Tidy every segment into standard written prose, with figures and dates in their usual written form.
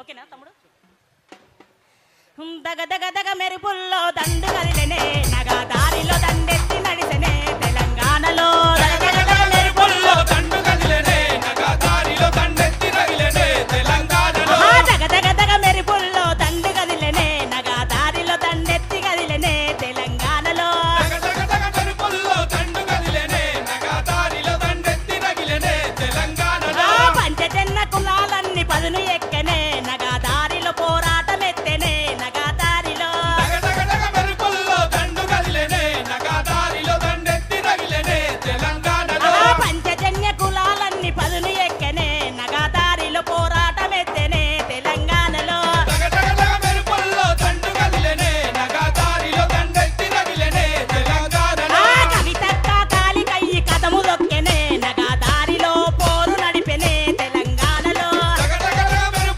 ఓకేనా తమ్ముడు? దగ దగ దగ మెరుపుల్లో దండు కదిలెనే నగా దారిలో దండెత్తి నడిసెనే తెలంగాణలో దగ దగ దగ మెరుపుల్లో దండు కదిలెనే నగా దారిలో దండెత్తి నగిలెనే తెలంగాణలో దగ దగ దగ మెరుపుల్లో దండు కదిలెనే నగా దారిలో దండెత్తి కదిలెనే తెలంగాణలో దగ దగ దగ మెరుపుల్లో దండు కదిలెనే నగా దారిలో దండెత్తి నగిలెనే తెలంగాణలో పంచజన్మ కులాలన్నీ పదును ఎక్కనే నగా దారిలో పోరాటమెత్తెనే నగా దారిలో దగ దగ దగ మెరుపుల్లో దండు కదిలెనే నగా దారిలో దండెత్తి నగిలెనే తెలంగాణలో పంచజన్య కులాలన్నీ పదును ఎక్కనే నగా దారిలో పోరాటమెత్తెనే తెలంగాణలో దగ దగ దగ మెరుపుల్లో దండు కదిలెనే నగా దారిలో దండెత్తి నగిలెనే తెలంగాణలో కవితక్క కాలి కయ్యి కథము దొక్కెనే నగా దారిలో పోరు నడిపెనే తెలంగాణలో దగ దగ దగ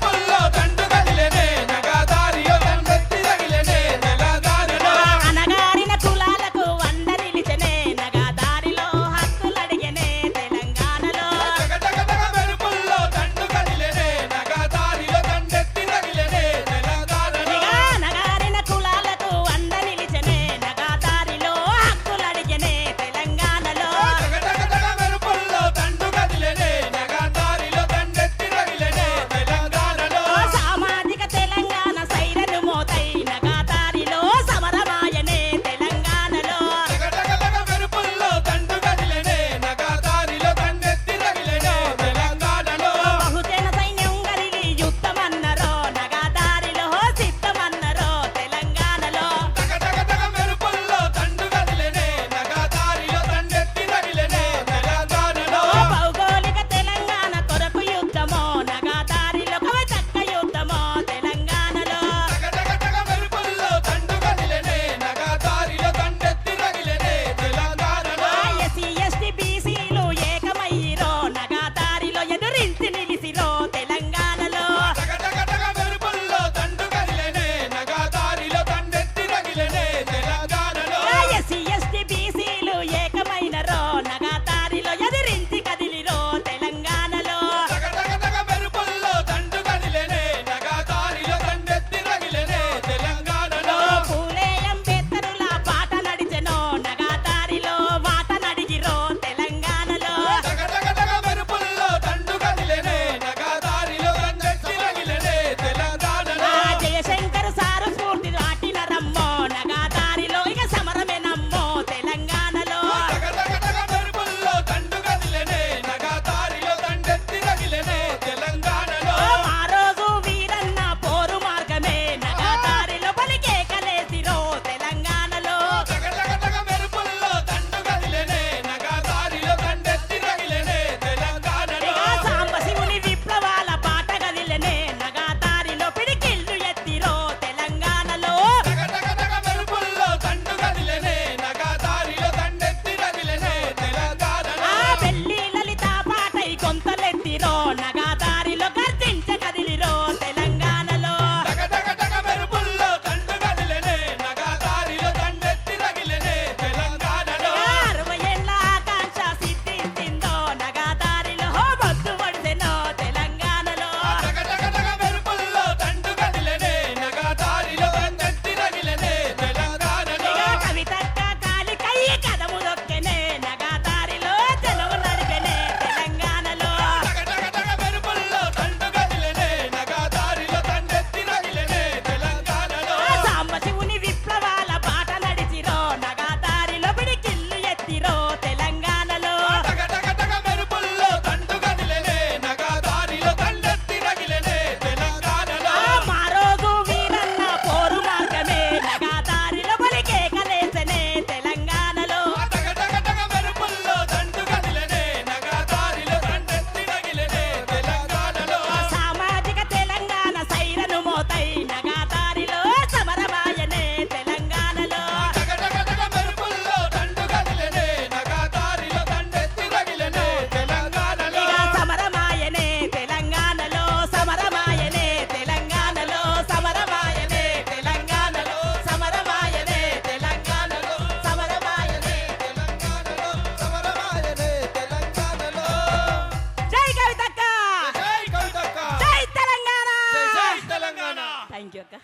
తెలంగాణ థ్యాంక్ యూ అక్క.